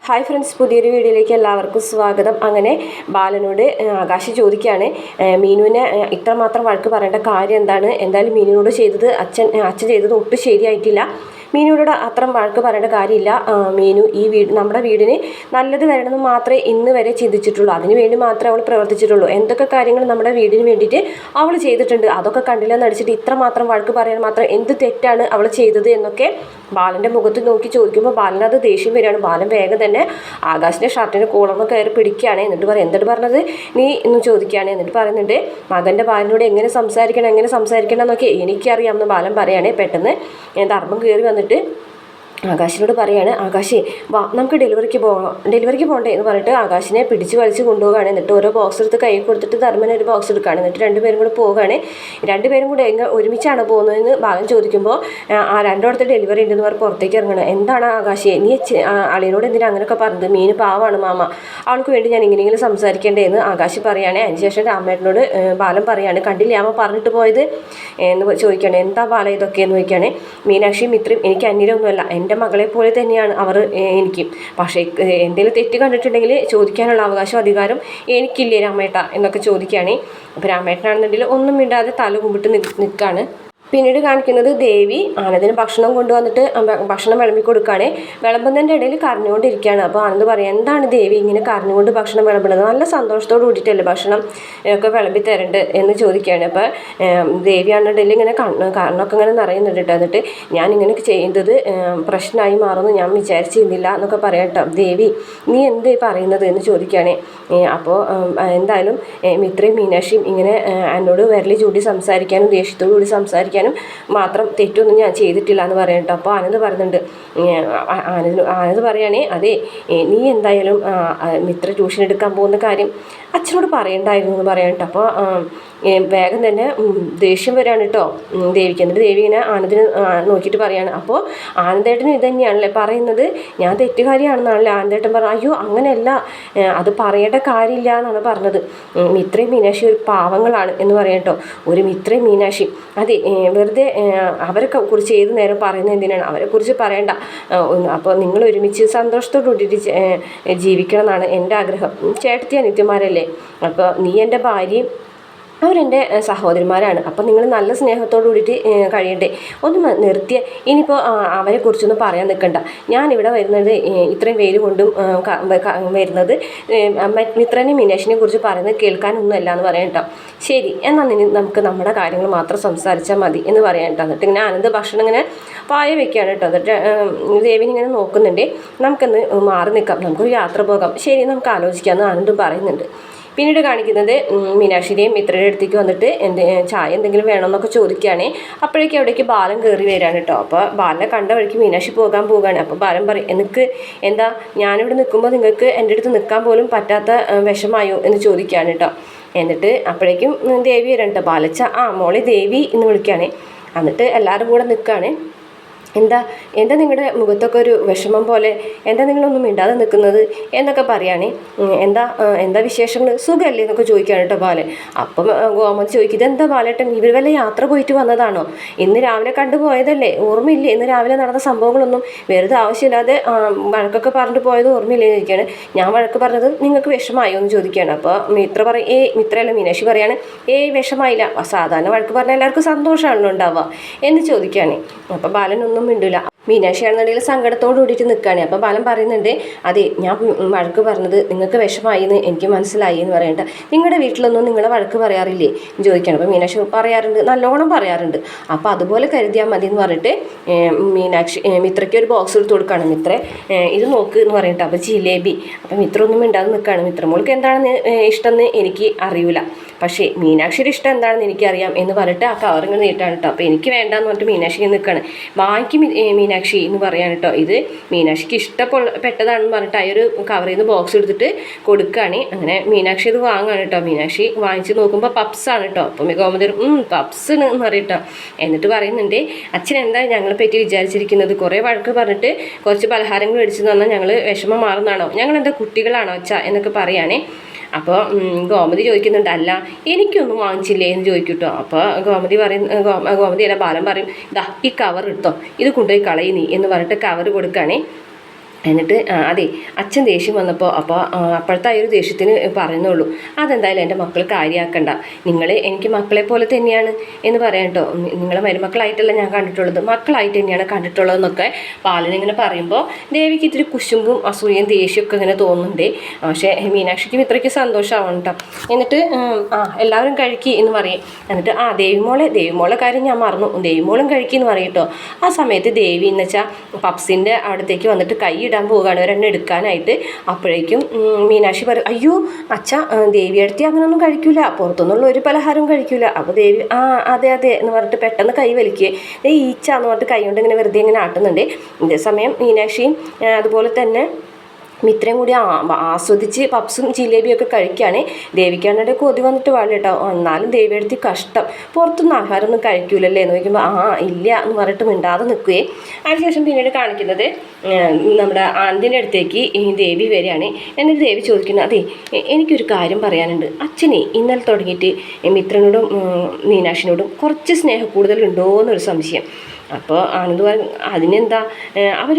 Hi friends, പുതിയൊരു വീഡിയോയിലേക്ക് എല്ലാവർക്കും സ്വാഗതം. അങ്ങനെ ബാലനോട് ആകാശ് ചോദിക്കുകയാണ്, മീനുവിനെ ഇത്രമാത്രം വഴക്ക് പറയേണ്ട കാര്യം എന്താണ്? എന്തായാലും മീനുവിനോട് ചെയ്തത് അച്ഛൻ ചെയ്തത് ഒട്ടും ശരിയായിട്ടില്ല. മീനുവിനോട് അത്ര വഴക്ക് പറയേണ്ട കാര്യമില്ല. മീനു ഈ നമ്മുടെ വീടിന് നല്ലത് വരണമെന്ന് മാത്രമേ ഇന്ന് വരെ ചിന്തിച്ചിട്ടുള്ളൂ. അതിന് വേണ്ടി മാത്രമേ അവൾ പ്രവർത്തിച്ചിട്ടുള്ളൂ. എന്തൊക്കെ കാര്യങ്ങൾ നമ്മുടെ വീടിന് വേണ്ടിയിട്ട് അവൾ ചെയ്തിട്ടുണ്ട്, അതൊക്കെ കണ്ടില്ലെന്ന് അടിച്ചിട്ട് ഇത്രമാത്രം വഴക്ക് പറയാൻ മാത്രം എന്ത് തെറ്റാണ് അവൾ ചെയ്തത് എന്നൊക്കെ ബാലൻ്റെ മുഖത്ത് നോക്കി ചോദിക്കുമ്പോൾ ബാലനത് ദേഷ്യം വരികയാണ്. ബാലൻ വേഗം തന്നെ ആകാശിൻ്റെ ഷർട്ടിന് കോളർന്ന് കയറി പിടിക്കുകയാണ്. എന്നിട്ട് എന്തിട്ട് പറഞ്ഞത് നീ എന്ന് ചോദിക്കുകയാണ്. എന്നിട്ട് പറയുന്നുണ്ട്, മകൻ്റെ ബാലനോട് എങ്ങനെ സംസാരിക്കണം എന്നൊക്കെ എനിക്കറിയാമെന്ന് ബാലൻ പറയുകയാണ്. പെട്ടെന്ന് ധർമ്മം കയറി വന്നിട്ട് ആകാശിനോട് പറയാണ്, ആകാശേ വാ നമുക്ക് ഡെലിവറിക്ക് പോകണ്ടേ എന്ന് പറഞ്ഞിട്ട് ആകാശിനെ പിടിച്ച് വലിച്ച് കൊണ്ടുപോവുകയാണ്. എന്നിട്ട് ഓരോ ബോക്സ് എടുത്ത് കൈ കൊടുത്തിട്ട് ധർമ്മന് ഒരു ബോക്സ് എടുക്കുകയാണ്. എന്നിട്ട് രണ്ടുപേരും കൂടെ പോവുകയാണ്. രണ്ടുപേരും കൂടെ ഒരുമിച്ചാണ് പോകുന്നതെന്ന് ബാലൻ ചോദിക്കുമ്പോൾ ആ രണ്ടിടത്ത് ഡെലിവറി ഉണ്ടെന്ന് പറഞ്ഞ് പുറത്തേക്ക് ഇറങ്ങണം. എന്താണ് ആകാശേ, നീ അളിയനോട് എന്തിനാ അങ്ങനെയൊക്കെ പറഞ്ഞത്? മീന് പാവാണ് മാമ, അവൾക്ക് വേണ്ടി ഞാൻ ഇങ്ങനെയെങ്കിലും സംസാരിക്കേണ്ടതെന്ന് ആകാശ് പറയുകയാണ്. അതിനുശേഷം രാമേട്ടനോട് ബാലൻ പറയാണ്, കണ്ടില്ലേ അമ്മ പറഞ്ഞിട്ട് പോയത് എന്ന് ചോദിക്കുകയാണ്. എന്താ ബാല ഇതൊക്കെ എന്ന് ചോദിക്കുകയാണ്. മീനാക്ഷിയും ഇത്രയും എനിക്ക് അന്യരൊന്നുമല്ല, എൻ്റെ മകളെ പോലെ തന്നെയാണ് അവർ എനിക്ക്. പക്ഷേ എന്തെങ്കിലും തെറ്റ് കണ്ടിട്ടുണ്ടെങ്കിൽ ചോദിക്കാനുള്ള അവകാശം അധികാരം എനിക്കില്ലേ രാമേട്ട എന്നൊക്കെ ചോദിക്കുകയാണ്. അപ്പോൾ രാമേട്ടനാണെന്നുണ്ടെങ്കിൽ ഒന്നും മിണ്ടാതെ തല കുമ്പിട്ട് നിൽക്കുകയാണ്. പിന്നീട് കാണിക്കുന്നത് ദേവി ആനന്ദിന് ഭക്ഷണം കൊണ്ടുവന്നിട്ട് ഭക്ഷണം വിളമ്പി കൊടുക്കുകയാണ്. വിളമ്പുന്നതിൻ്റെ ഇടയിൽ കരഞ്ഞുകൊണ്ടിരിക്കുകയാണ്. അപ്പോൾ ആനന്ദ് പറയും, എന്താണ് ദേവി ഇങ്ങനെ കരഞ്ഞുകൊണ്ട് ഭക്ഷണം വിളമ്പുന്നത്? നല്ല സന്തോഷത്തോട് കൂടിയിട്ടല്ലേ ഭക്ഷണം ഒക്കെ വിളമ്പി തരണ്ട് എന്ന് ചോദിക്കുകയാണ്. അപ്പോൾ ദേവിയാണെന്നുണ്ടെങ്കിൽ ഇങ്ങനെ കണ്ണൊക്കെ ഇങ്ങനെ നിറയുന്നുണ്ട് കേട്ടോ. എന്നിട്ട് ഞാനിങ്ങനെ ചെയ്തത് പ്രശ്നമായി മാറുമെന്ന് ഞാൻ വിചാരിച്ചിരുന്നില്ല എന്നൊക്കെ പറയാം കേട്ടോ. ദേവി നീ എന്ത് പറയുന്നത് എന്ന് ചോദിക്കുകയാണ്. അപ്പോൾ എന്തായാലും മിത്രയും മീനാക്ഷിയും ഇങ്ങനെ എന്നോട് വിരലി ചൂണ്ടി സംസാരിക്കാനും ദേഷ്യത്തോടു കൂടി സംസാരിക്കാനും മാത്രം തെറ്റൊന്നും ഞാൻ ചെയ്തിട്ടില്ല എന്ന് പറയാം കേട്ടോ. അപ്പോൾ ആനന്ദ് പറയുന്നുണ്ട്, ആനന്ദ് പറയുകയാണേ, അതെ നീ എന്തായാലും മിത്ര ട്യൂഷൻ എടുക്കാൻ പോകുന്ന കാര്യം അച്ഛനോട് പറയണ്ടായിരുന്നു എന്ന് പറയാം കേട്ടോ. അപ്പോൾ വേഗം തന്നെ ദേഷ്യം വരികയാണ് കേട്ടോ ദേവിക്ക്. എന്നിട്ട് ദേവി ഇങ്ങനെ ആനന്ദിനെ നോക്കിയിട്ട് പറയാണ്, അപ്പോൾ ആനന്ദേട്ടനും ഇത് തന്നെയാണല്ലേ പറയുന്നത്, ഞാൻ തെറ്റുകാരിയാണെന്നാണല്ലേ ആനന്ദേട്ടൻ പറഞ്ഞു. അയ്യോ അങ്ങനെയല്ല, അത് പറയേണ്ട കാര്യമില്ല എന്നാണ് പറഞ്ഞത്. മിത്രയും മീനാക്ഷി ഒരു പാവങ്ങളാണ് എന്ന് പറയാം കേട്ടോ. ഒരു മിത്രയും മീനാക്ഷി അതെ വെറുതെ അവരെ കുറിച്ച് ഏത് നേരം പറയുന്നത് എന്തിനാണ്? അവരെ കുറിച്ച് പറയണ്ട. അപ്പോൾ നിങ്ങൾ ഒരുമിച്ച് സന്തോഷത്തോടു കൂടിയിട്ട് ജീവിക്കണം എന്നാണ് എൻ്റെ ആഗ്രഹം. ചേട്ടത്തി അനിത്യന്മാരല്ലേ, അപ്പോൾ നീ എൻ്റെ ഭാര്യയും അവരെൻ്റെ സഹോദരിമാരാണ്. അപ്പം നിങ്ങൾ നല്ല സ്നേഹത്തോടു കൂടിയിട്ട് കഴിയണ്ടേ? ഒന്ന് നിർത്തിയ ഇനിയിപ്പോൾ അവരെക്കുറിച്ചൊന്നും പറയാൻ നിൽക്കണ്ട. ഞാനിവിടെ വരുന്നത് ഇത്രയും വെയിൽ കൊണ്ടും വരുന്നത് മിത്രനെയും മീനാക്ഷിനെ കുറിച്ച് പറയുന്നത് കേൾക്കാനൊന്നും അല്ല എന്ന് പറയാം കേട്ടോ. ശരി എന്നാൽ നമുക്ക് നമ്മുടെ കാര്യങ്ങൾ മാത്രം സംസാരിച്ചാൽ മതി എന്ന് പറയാം കേട്ടോ. എന്നിട്ട് ഇങ്ങനെ ആനന്ദ് ഭക്ഷണം ഇങ്ങനെ പായ വെക്കുകയാണ് കേട്ടോ. എന്നിട്ട് ദേവിനെ ഇങ്ങനെ നോക്കുന്നുണ്ട്. നമുക്കൊന്ന് മാറി നിൽക്കാം, നമുക്കൊരു യാത്ര പോകാം. ശരി നമുക്ക് ആലോചിക്കാമെന്ന് ആനന്ദും പറയുന്നുണ്ട്. പിന്നീട് കാണിക്കുന്നത് മീനാക്ഷിയുടെയും മിത്രയുടെ അടുത്തേക്ക് വന്നിട്ട് ചായ എന്തെങ്കിലും വേണമെന്നൊക്കെ ചോദിക്കുകയാണ്. അപ്പോഴേക്കും അവിടേക്ക് ബാലൻ കയറി വരികയാണ് കേട്ടോ. അപ്പോൾ ബാലനെ കണ്ട വഴിക്ക് മീനാക്ഷി പോവുകയാണ്. അപ്പോൾ ബാലൻ പറയും, എനിക്ക് എന്താ ഞാനിവിടെ നിൽക്കുമ്പോൾ നിങ്ങൾക്ക് എൻ്റെ അടുത്ത് നിൽക്കാൻ പോലും പറ്റാത്ത വിഷമായോ എന്ന് ചോദിക്കുകയാണ് കേട്ടോ. എന്നിട്ട് അപ്പോഴേക്കും ദേവി വരാൻ കേട്ടോ. ബാലച്ച മോളെ ദേവി എന്ന് വിളിക്കുകയാണ്. എന്നിട്ട് എല്ലാവരും കൂടെ നിൽക്കുകയാണ്. എന്താ നിങ്ങളുടെ മുഖത്തൊക്കെ ഒരു വിഷമം പോലെ, എന്താ നിങ്ങളൊന്നും മിണ്ടാതെ നിൽക്കുന്നത് എന്നൊക്കെ പറയുകയാണ്. എന്താ വിശേഷങ്ങൾ, സുഖമല്ലേ എന്നൊക്കെ ചോദിക്കുകയാണ് കേട്ടോ ബാലൻ. അപ്പം ഗോമതി ചോദിക്കുന്നത്, എന്താ ബാലേട്ടൻ ഇവർ വല്ല യാത്ര പോയിട്ട് വന്നതാണോ? ഇന്ന് രാവിലെ കണ്ടുപോയതല്ലേ, ഓർമ്മയില്ലേ? ഇന്ന് രാവിലെ നടന്ന സംഭവങ്ങളൊന്നും വെറുതെ ആവശ്യമില്ലാതെ വഴക്കൊക്കെ പറഞ്ഞിട്ട് പോയത് ഓർമ്മയില്ലേ എന്ന് ചോദിക്കുകയാണ്. ഞാൻ വഴക്ക് പറഞ്ഞത് നിങ്ങൾക്ക് വിഷമായോ എന്ന് ചോദിക്കുകയാണ്. അപ്പോൾ മിത്ര പറയും, മിത്രയല്ല മീനാക്ഷി പറയാണ്, വിഷമായില്ല, സാധാരണ വഴക്ക് പറഞ്ഞാൽ എല്ലാവർക്കും സന്തോഷമാണല്ലോ ഉണ്ടാവുക എന്ന് ചോദിക്കുകയാണ്. അപ്പോൾ ബാലനൊന്നും മിണ്ടില്ല. മീനാക്ഷിയാണെന്നുണ്ടെങ്കിൽ സങ്കടത്തോട് കൂടിയിട്ട് നിൽക്കുകയാണ്. അപ്പം ബാലൻ പറയുന്നുണ്ട്, അതെ ഞാൻ വഴക്ക് പറഞ്ഞത് നിങ്ങൾക്ക് വിഷമായി എന്ന് എനിക്ക് മനസ്സിലായി എന്ന് പറയട്ടെ. നിങ്ങളുടെ വീട്ടിലൊന്നും നിങ്ങളെ വഴക്ക് പറയാറില്ലേ എന്ന് ചോദിക്കണം. അപ്പോൾ മീനാക്ഷി പറയാറുണ്ട്, നല്ലോണം പറയാറുണ്ട്. അപ്പോൾ അതുപോലെ കരുതിയാൽ മതി എന്ന് പറഞ്ഞിട്ട് മിത്രയ്ക്ക് ഒരു ബോക്സ് എടുത്ത് കൊടുക്കുകയാണ്. മിത്ര ഇത് നോക്ക് എന്ന് പറയട്ടെ. അപ്പോൾ ജിലേബി. അപ്പം മിത്ര ഒന്നും മിണ്ടാതെ നിൽക്കുകയാണ്. മിത്രമോൾക്ക് എന്താണെന്ന് ഇഷ്ടമെന്ന് എനിക്ക് അറിയില്ല, പക്ഷേ മീനാക്ഷിയുടെ ഇഷ്ടം എന്താണെന്ന് എനിക്കറിയാം എന്ന് പറഞ്ഞിട്ട് ആ കവറിങ്ങൾ നീട്ടാണ് കേട്ടോ. അപ്പോൾ എനിക്ക് വേണ്ടാന്ന് പറഞ്ഞിട്ട് മീനാക്ഷി നിൽക്കുകയാണ്. വാങ്ങിക്കും മീനാക്ഷി എന്ന് പറയാൻ കേട്ടോ. ഇത് മീനാക്ഷിക്ക് ഇഷ്ടപ്പെട്ടതാണെന്ന് പറഞ്ഞിട്ട് ആ ഒരു കവറിൽ നിന്ന് ബോക്സ് എടുത്തിട്ട് കൊടുക്കുകയാണ്. അങ്ങനെ മീനാക്ഷി ഇത് വാങ്ങാണ് കേട്ടോ. മീനാക്ഷി വാങ്ങിച്ച് നോക്കുമ്പോൾ പപ്സാണ് കേട്ടോ. അപ്പം ഗോമതി പപ്സ് എന്ന് പറയട്ടോ. എന്നിട്ട് പറയുന്നുണ്ട്, അച്ഛൻ എന്താ ഞങ്ങളെ പറ്റി വിചാരിച്ചിരിക്കുന്നത്? കുറേ വഴക്ക് പറഞ്ഞിട്ട് കുറച്ച് പലഹാരങ്ങൾ മേടിച്ചു തന്നാൽ ഞങ്ങൾ വിഷമം മാറുന്നതാണോ? ഞങ്ങളെന്താ കുട്ടികളാണോ അച്ഛാ എന്നൊക്കെ പറയുകയാണേ. അപ്പോൾ ഗോമതി ചോദിക്കുന്നുണ്ട്, അല്ല എനിക്കൊന്നും വാങ്ങിച്ചില്ലേ എന്ന് ചോദിക്കൂട്ടോ. അപ്പോൾ ഗോമതി അല്ല ബാലൻ പറയും, ഇതാ ഈ കവർ എടുത്തോ, ഇത് കൊണ്ടുപോയി കളയി നീ എന്ന് പറഞ്ഞിട്ട് കവർ കൊടുക്കുകയാണേ. എന്നിട്ട് അതെ അച്ഛൻ ദേഷ്യം വന്നപ്പോൾ അപ്പോൾ അപ്പോഴത്തെ ആ ഒരു ദേഷ്യത്തിന് പറയുന്നുള്ളൂ, അതെന്തായാലും എൻ്റെ മക്കൾ കാര്യമാക്കണ്ട, നിങ്ങൾ എനിക്ക് മക്കളെ പോലെ തന്നെയാണ് എന്ന് പറയാം കേട്ടോ, നിങ്ങളെ മരുമക്കളായിട്ടല്ല ഞാൻ കണ്ടിട്ടുള്ളത്, മക്കളായിട്ട് തന്നെയാണ് കണ്ടിട്ടുള്ളതെന്നൊക്കെ ബാലനിങ്ങനെ പറയുമ്പോൾ ദേവിക്ക് ഇത്തിരി കുശുമ്പും അസൂയയും ദേഷ്യമൊക്കെ ഇങ്ങനെ തോന്നുന്നുണ്ട്. പക്ഷേ മീനാക്ഷിക്കും ഇത്രയ്ക്ക് സന്തോഷമാവണം കേട്ടോ. എന്നിട്ട് എല്ലാവരും കഴിക്കി എന്ന് പറയും. എന്നിട്ട് ദേവിമോളെ കാര്യം ഞാൻ മറന്നു, ദേവിമോളും കഴിക്കിയെന്ന് പറയും കേട്ടോ. ആ സമയത്ത് ദേവി എന്ന് വെച്ചാൽ പപ്സിൻ്റെ അടുത്തേക്ക് വന്നിട്ട് കൈ ഇടാൻ പോവുകയാണ് ഒരെണ്ണം എടുക്കാനായിട്ട്. അപ്പോഴേക്കും മീനാക്ഷി പറയും, അയ്യോ അച്ഛ, ദേവി അടുത്തി അങ്ങനെയൊന്നും കഴിക്കൂല, പുറത്തുനിന്നുള്ള ഒരു പലഹാരവും കഴിക്കൂല. അപ്പോൾ ദേവി അതെ എന്ന് പറഞ്ഞിട്ട് പെട്ടെന്ന് കൈ വലിക്കുക, ഈച്ച എന്ന് പറഞ്ഞിട്ട് കൈ കൊണ്ട് ഇങ്ങനെ വെറുതെ ഇങ്ങനെ ആട്ടുന്നുണ്ട്. ഇതേസമയം മീനാക്ഷിയും അതുപോലെ തന്നെ മിത്രയും കൂടി ആസ്വദിച്ച് പപ്സും ജിലേബിയൊക്കെ കഴിക്കുകയാണ്. ദേവിക്കാണെങ്കിൽ കൊതി വന്നിട്ട് പാടില്ല കേട്ടോ. എന്നാലും ദേവി എടുത്ത് കഷ്ടം, പുറത്തുനിന്ന് ആഹാരമൊന്നും കഴിക്കൂലല്ലേ എന്ന് ചോദിക്കുമ്പോൾ ഇല്ല എന്ന് പറഞ്ഞിട്ട് മിണ്ടാതെ നിൽക്കുകയും. അതിനുശേഷം പിന്നീട് കാണിക്കുന്നത് നമ്മുടെ ആനന്ദിൻ്റെ അടുത്തേക്ക് ഈ ദേവി വരികയാണ്. എന്നിട്ട് ദേവി ചോദിക്കുന്നു, അതെ എനിക്കൊരു കാര്യം പറയാനുണ്ട്, അച്ഛനെ ഇന്നലെ തുടങ്ങിയിട്ട് മിത്രനോടും മീനാക്ഷിനോടും കുറച്ച് സ്നേഹം കൂടുതലുണ്ടോ എന്നൊരു സംശയം. അപ്പോൾ ആനന്ദ് പറഞ്ഞു, അതിനെന്താ, അവർ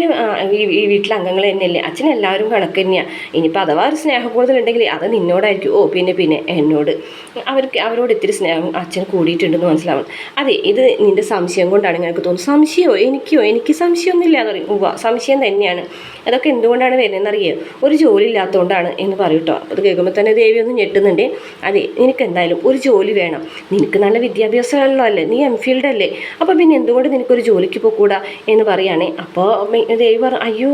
ഈ വീട്ടിലെ അംഗങ്ങൾ തന്നെയല്ലേ, അച്ഛനെല്ലാവരും കണക്ക് തന്നെയാണ്, ഇനിയിപ്പോൾ അഥവാ ഒരു സ്നേഹം കൂടുതലുണ്ടെങ്കിൽ അത് നിന്നോടായിരിക്കും. പിന്നെ എന്നോട് അവരോട് ഇത്തിരി സ്നേഹം അച്ഛൻ കൂടിയിട്ടുണ്ടെന്ന് മനസ്സിലാവണം. അതെ, ഇത് നിൻ്റെ സംശയം കൊണ്ടാണ് എനിക്ക് തോന്നുന്നു. സംശയമോ? എനിക്ക് സംശയമൊന്നുമില്ല എന്ന് പറയും. സംശയം തന്നെയാണ്, അതൊക്കെ എന്തുകൊണ്ടാണ് വരുന്നതെന്നറിയോ, ഒരു ജോലി ഇല്ലാത്തതുകൊണ്ടാണ് എന്ന് പറയും കേട്ടോ. അപ്പോൾ അത് കേൾക്കുമ്പോൾ തന്നെ ദേവി ഒന്ന് ഞെട്ടുന്നുണ്ട്. അതെ, നിനക്ക് എന്തായാലും ഒരു ജോലി വേണം, നിനക്ക് നല്ല വിദ്യാഭ്യാസമുള്ള അല്ലേ, നീ എംഫീൽഡ് അല്ലേ, അപ്പോൾ പിന്നെ എന്തുകൊണ്ട് നിനക്കൊരു ജോലിക്ക് പോകൂടാ എന്ന് പറയുകയാണെ. അപ്പോൾ ദേവി പറഞ്ഞു, അയ്യോ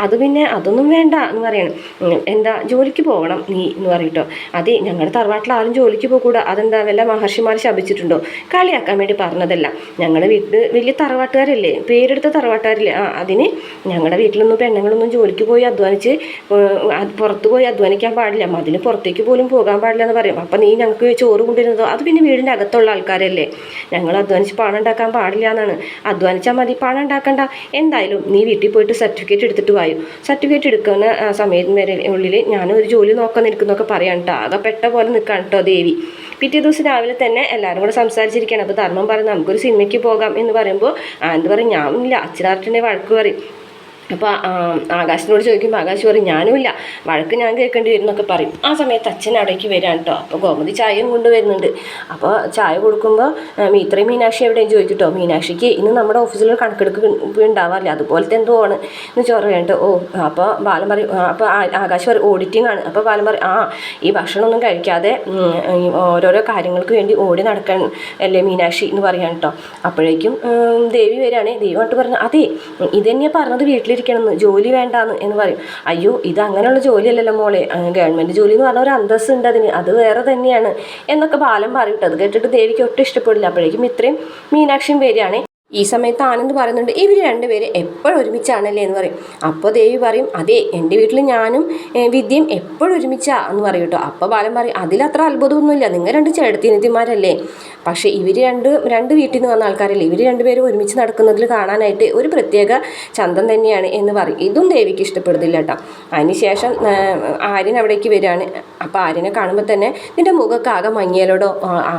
അത് പിന്നെ അതൊന്നും വേണ്ട എന്ന് പറയണം. എന്താ, ജോലിക്ക് പോകണം നീ എന്ന് പറയട്ടോ. അതെ, ഞങ്ങളുടെ തറവാട്ടിൽ ആരും ജോലിക്ക് പോകൂടാ, അതെന്താ വല്ല മഹർഷിമാർ ശപിച്ചിട്ടുണ്ടോ? കളിയാക്കാൻ വേണ്ടി പറഞ്ഞതല്ല, ഞങ്ങളുടെ വീട്ടിൽ വലിയ തറവാട്ടുകാരല്ലേ, പേരെടുത്ത തറവാട്ടുകാരില്ലേ, അതിന് ഞങ്ങളുടെ വീട്ടിലൊന്നും പെണ്ണുങ്ങളൊന്നും ജോലിക്ക് പോയി അധ്വാനിച്ച് പുറത്ത് പോയി അധ്വാനിക്കാൻ പാടില്ല, അതിന് പുറത്തേക്ക് പോലും പോകാൻ പാടില്ല എന്ന് പറയും. അപ്പം നീ ഞങ്ങൾക്ക് ചോറ് കൊണ്ടുവരുന്നതോ, അത് പിന്നെ വീടിൻ്റെ അകത്തുള്ള ആൾക്കാരല്ലേ, ഞങ്ങൾ അധ്വാനിച്ച് പണം ഉണ്ടാക്കാൻ പാടില്ല എന്നാണ്. അധ്വാനിച്ചാൽ മതി, പണം ഉണ്ടാക്കണ്ട. എന്തായാലും നീ വീട്ടിൽ പോയിട്ട് സർട്ടിഫിക്കറ്റ് എടുത്തിട്ട് വായു. സർട്ടിഫിക്കറ്റ് എടുക്കുന്ന സമയം വരെ ഉള്ളിൽ ഞാനൊരു ജോലി നോക്കാൻ നിൽക്കുന്നൊക്കെ പറയാം കേട്ടോ. ആകെ പെട്ട പോലെ നിൽക്കാൻ കേട്ടോ ദേവി. പിറ്റേ ദിവസം രാവിലെ തന്നെ എല്ലാവരും കൂടെ സംസാരിച്ചിരിക്കുകയാണ്. അപ്പോൾ ധർമ്മം പറയും, നമുക്കൊരു സിനിമയ്ക്ക് പോകാം എന്ന് പറയുമ്പോൾ ആനന്ദ് പറയും, ഞാനില്ല, അച്ഛനാർട്ടിനെ വഴക്ക് പറയും. അപ്പോൾ ആകാശിനോട് ചോദിക്കുമ്പോൾ ആകാശ് പറയും, ഞാനുമില്ല, വഴക്ക് ഞാൻ കേൾക്കേണ്ടി വരും എന്നൊക്കെ പറയും. ആ സമയത്ത് അച്ഛൻ അവിടേക്ക് വരാൻ കേട്ടോ. അപ്പോൾ ഗോമതി ചായയും കൊണ്ടുവരുന്നുണ്ട്. അപ്പോൾ ചായ കൊടുക്കുമ്പോൾ ഇത്രയും മീനാക്ഷി എവിടെയും ചോദിക്കട്ടോ, മീനാക്ഷിക്ക് ഇന്ന് നമ്മുടെ ഓഫീസിൽ ഒരു കണക്കെടുപ്പ് ഉണ്ടാവാറില്ല, അതുപോലത്തെ എന്തോ ആണ് എന്ന് ചോദിക്കട്ടോ. അപ്പോൾ ബാലൻ പറയും, അപ്പോൾ ആകാശ് പറയും ഓഡിറ്റിംഗ് ആണ്. അപ്പോൾ ബാലൻ പറയും, ഈ ഭക്ഷണമൊന്നും കഴിക്കാതെ ഓരോരോ കാര്യങ്ങൾക്ക് വേണ്ടി ഓടി നടക്കാൻ അല്ലേ മീനാക്ഷി എന്ന് പറയാൻ കേട്ടോ. അപ്പോഴേക്കും ദേവി വരികയാണ്. ദേവി വന്നിട്ട് പറഞ്ഞു, അതെ ഇതന്നെയാണ് പറഞ്ഞത്, വീട്ടിലിരിക്കണമെന്ന്, ജോലി വേണ്ടാന്ന് എന്ന് പറയും. അയ്യോ, ഇത് അങ്ങനെയുള്ള ജോലിയല്ലല്ലോ മോളെ, ഗവൺമെൻറ് ജോലി എന്ന് പറഞ്ഞ ഒരു അന്തസ്സ് ഉണ്ട് അതിന്, അത് വേറെ തന്നെയാണ് എന്നൊക്കെ ബാലൻ പറയും. അത് കേട്ടിട്ട് ദേവിക്ക് ഒട്ടും ഇഷ്ടപ്പെടില്ല. അപ്പോഴേക്കും ഇത്രയും മീനാക്ഷിയും വരികയാണ്. ഈ സമയത്ത് ആനന്ദ് പറയുന്നുണ്ട്, ഇവർ രണ്ടുപേരും എപ്പോഴും ഒരുമിച്ചാണല്ലേ എന്ന് പറയും. അപ്പോൾ ദേവി പറയും, അതെ എൻ്റെ വീട്ടിൽ ഞാനും വിദ്യയും എപ്പോഴും ഒരുമിച്ചാ എന്ന് പറയും കേട്ടോ. അപ്പോൾ ബാലൻ പറയും, അതിലത്ര അത്ഭുതമൊന്നുമില്ല, നിങ്ങൾ രണ്ട് ചേട്ടത്തിനിത്തിമാരല്ലേ, പക്ഷേ ഇവർ രണ്ട് വീട്ടിൽ നിന്ന് വന്ന ആൾക്കാരല്ലേ, ഇവർ രണ്ടുപേരും ഒരുമിച്ച് നടക്കുന്നതിൽ കാണാനായിട്ട് ഒരു പ്രത്യേക ചന്തം തന്നെയാണ് എന്ന് പറയും. ഇതും ദേവിക്ക് ഇഷ്ടപ്പെടുന്നില്ല കേട്ടോ. അതിനുശേഷം ആര്യൻ അവിടേക്ക് വരികയാണ്. അപ്പോൾ ആര്യനെ കാണുമ്പോൾ തന്നെ നിൻ്റെ മുഖമൊക്കെ ആകെ മങ്ങിയാലോടോ,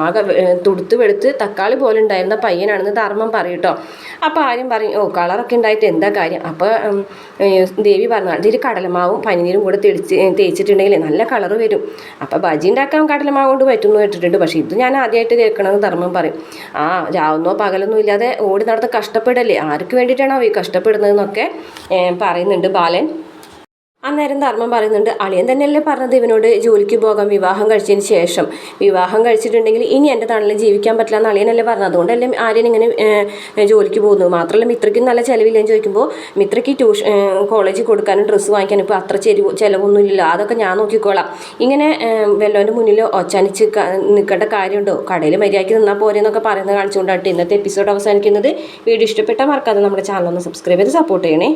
ആകെ തുടുത്ത് വെളുത്ത് തക്കാളി പോലെ ഉണ്ടായിരുന്ന പയ്യനാണെന്ന് ധർമ്മം പറയും കേട്ടോ. അപ്പോൾ ആര്യം പറയും, കളറൊക്കെ ഉണ്ടായിട്ട് എന്താ കാര്യം. അപ്പോൾ ദേവി പറഞ്ഞു, അതിൽ കടലമാവും പനിനീരും കൂടെ തേച്ചിട്ടുണ്ടെങ്കിൽ നല്ല കളറ് വരും. അപ്പോൾ ബജി ഉണ്ടാക്കാൻ കടലമാവ് കൊണ്ട് പറ്റുമെന്ന് കേട്ടിട്ടുണ്ട്, പക്ഷേ ഇത് ഞാൻ ആദ്യമായിട്ട് കേൾക്കണമെന്ന് ധർമ്മം പറയും. രാവുന്നോ പകലൊന്നും ഇല്ലാതെ ഓടി നടന്ന് കഷ്ടപ്പെടല്ലേ, ആർക്ക് വേണ്ടിയിട്ടാണോ ഈ കഷ്ടപ്പെടുന്നതെന്നൊക്കെ പറയുന്നുണ്ട് ബാലൻ. അന്നേരം ധർമ്മം പറയുന്നുണ്ട്, അളിയൻ തന്നെയല്ലേ പറഞ്ഞത് ഇവനോട് ജോലിക്ക് പോകാം വിവാഹം കഴിച്ചതിന് ശേഷം, വിവാഹം കഴിച്ചിട്ടുണ്ടെങ്കിൽ ഇനി എൻ്റെ തണലിൽ ജീവിക്കാൻ പറ്റില്ല എന്ന് അളിയനല്ലേ പറഞ്ഞത്, അതുകൊണ്ടല്ലേ ആര്യൻ ഇങ്ങനെ ജോലിക്ക് പോകുന്നത്. മാത്രമല്ല മിത്രയ്ക്കും നല്ല ചിലവില്ലെന്ന് ചോദിക്കുമ്പോൾ മിത്രയ്ക്ക് കോളേജിൽ കൊടുക്കാനും ഡ്രസ്സ് വാങ്ങിക്കാനും ഇപ്പോൾ അത്ര ചിലവൊന്നും ഇല്ല, അതൊക്കെ ഞാൻ നോക്കിക്കോളാം. ഇങ്ങനെ വല്ലവൻ്റെ മുന്നിൽ ഒച്ചാനിച്ച് നിൽക്കേണ്ട കാര്യമുണ്ടോ, കടയിൽ മര്യാദയ്ക്ക് നിന്നാൽ പോരെ എന്നൊക്കെ പറയുന്നത് കാണിച്ചുകൊണ്ടായിട്ട് ഇന്നത്തെ എപ്പിസോഡ് അവസാനിക്കുന്നത്. വീഡിയോ ഇഷ്ടപ്പെട്ടാൽ മറക്കാതെ നമ്മുടെ ചാനൽ ഒന്ന് സബ്സ്ക്രൈബ് ചെയ്ത് സപ്പോർട്ട് ചെയ്യണേ.